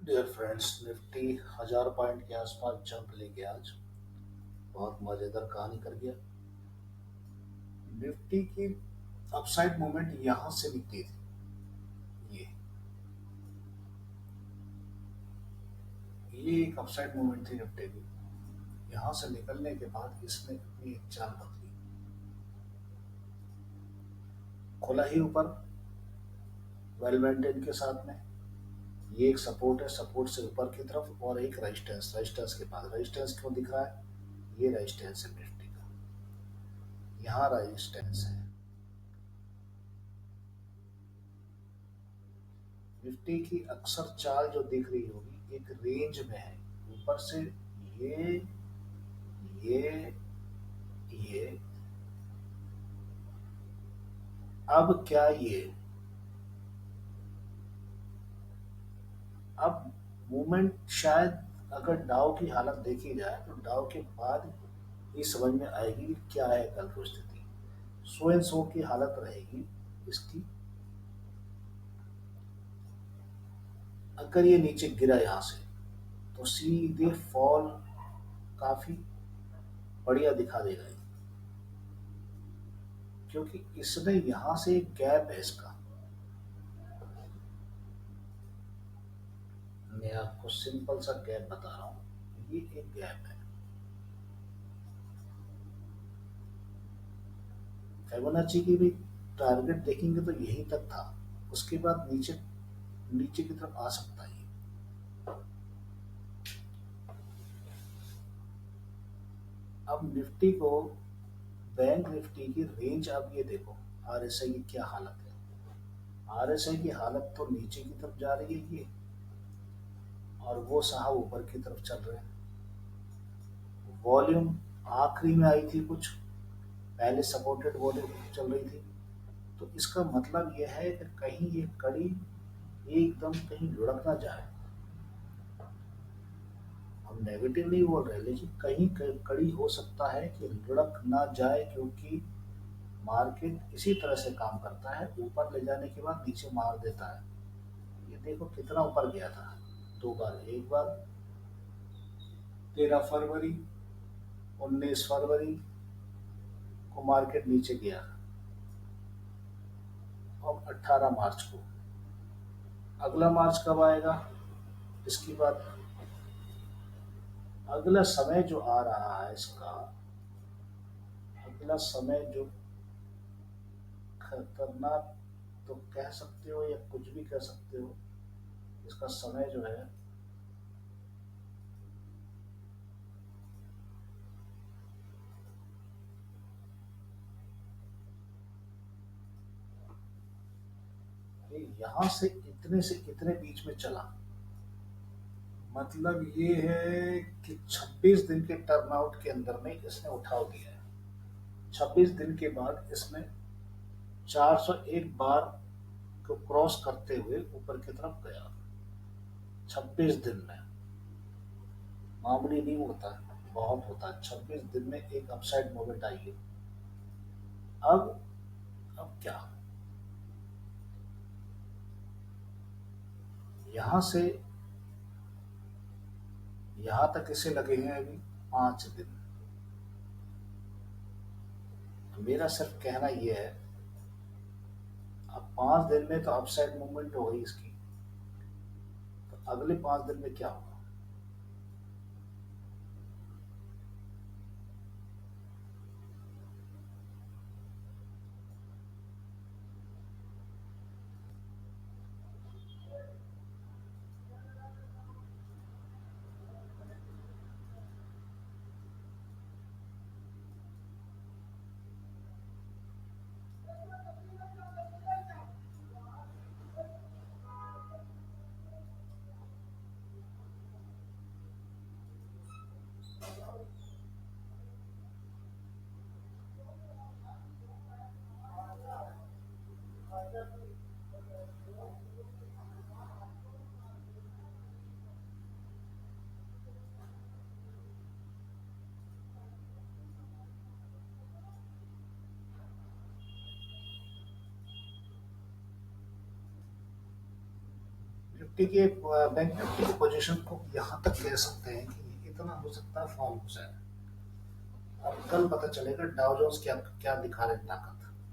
Dear friends, Nifty 1000 point के आसपास jump लेके आज बहुत मजेदार कहानी कर गया। निफ्टी की अपसाइड मूवमेंट यहां से निकली थी। ये ये एक अपसाइड मूवमेंट थी निफ्टी की। यहां से निकलने के बाद इसने अपनी एक चाल बदली। खुला ही ऊपर वेल मेंटेन के साथ में। ये एक सपोर्ट है, सपोर्ट से ऊपर की तरफ और एक रेजिस्टेंस, रेजिस्टेंस के पास। रेजिस्टेंस क्यों दिख रहा है? ये रेजिस्टेंस है निफ्टी का। यहाँ रेजिस्टेंस है। निफ्टी की अक्सर चाल जो दिख रही होगी एक रेंज में है। ऊपर से ये ये ये अब क्या ये अब मूवमेंट शायद अगर डाउ की हालत देखी जाए तो डाउ के बाद ये समझ में आएगी कि क्या है कल की स्थिति। सो एंड सो की हालत रहेगी इसकी। अगर ये नीचे गिरा यहाँ से तो सीधे फॉल काफी बढ़िया दिखा देगा ये। क्योंकि इसने यहाँ से एक गैप है इसका। मैं आपको सिंपल सा गैप बता रहा हूँ, ये एक गैप है। फिबोनाची की भी टारगेट देखेंगे तो यही तक था। उसके बाद नीचे नीचे की तरफ आ सकता है। अब निफ्टी को, बैंक निफ्टी की रेंज, अब ये देखो आरएसआई की क्या हालत है। आरएसआई की हालत तो नीचे की तरफ जा रही है ये, और वो साहब ऊपर की तरफ चल रहे हैं। वॉल्यूम आखिरी में आई थी कुछ, पहले सपोर्टेड वॉल्यूम चल रही थी। तो इसका मतलब यह है कि कहीं ये कड़ी एकदम कहीं लुढ़क ना जाए। हम नेगेटिव नहीं बोल रहे, लेकिन कहीं कड़ी हो सकता है कि लुढ़क ना जाए। क्योंकि मार्केट इसी तरह से काम करता है, ऊपर ले जाने के बाद नीचे मार देता है। ये देखो कितना ऊपर गया था। दो बार, एक बार 13 फरवरी, 19 फरवरी को मार्केट नीचे गया। अब 18 मार्च को। अगला मार्च कब आएगा इसकी बात। अगला समय जो आ रहा है इसका, अगला समय जो खतरनाक तो कह सकते हो या कुछ भी कह सकते हो, इसका समय जो है ये यहाँ से इतने बीच में चला। मतलब ये है कि 26 दिन के टर्नआउट के अंदर में इसने उठाव दिया है। 26 दिन के बाद इसने 401 बार को क्रॉस करते हुए ऊपर की तरफ गया। 26 दिन में मामूली नहीं होता, बहुत होता है। 26 दिन में एक अपसाइड मूवमेंट आई है। अब अब क्या, यहां से यहां तक इसे लगे हैं अभी 5 दिन। तो मेरा सिर्फ कहना यह है, अब 5 दिन में तो अपसाइड मूवमेंट हो गई इसकी। तो अगले 5 दिन में क्या होगा? निफ्टी के बैंक निफ्टी की पोजीशन को यहाँ तक कह सकते हैं कि इतना हो सकता है फॉर्म हो जाए। अब कल पता चलेगा डाउ जोन्स क्या क्या दिखा रहे हैं ताकत।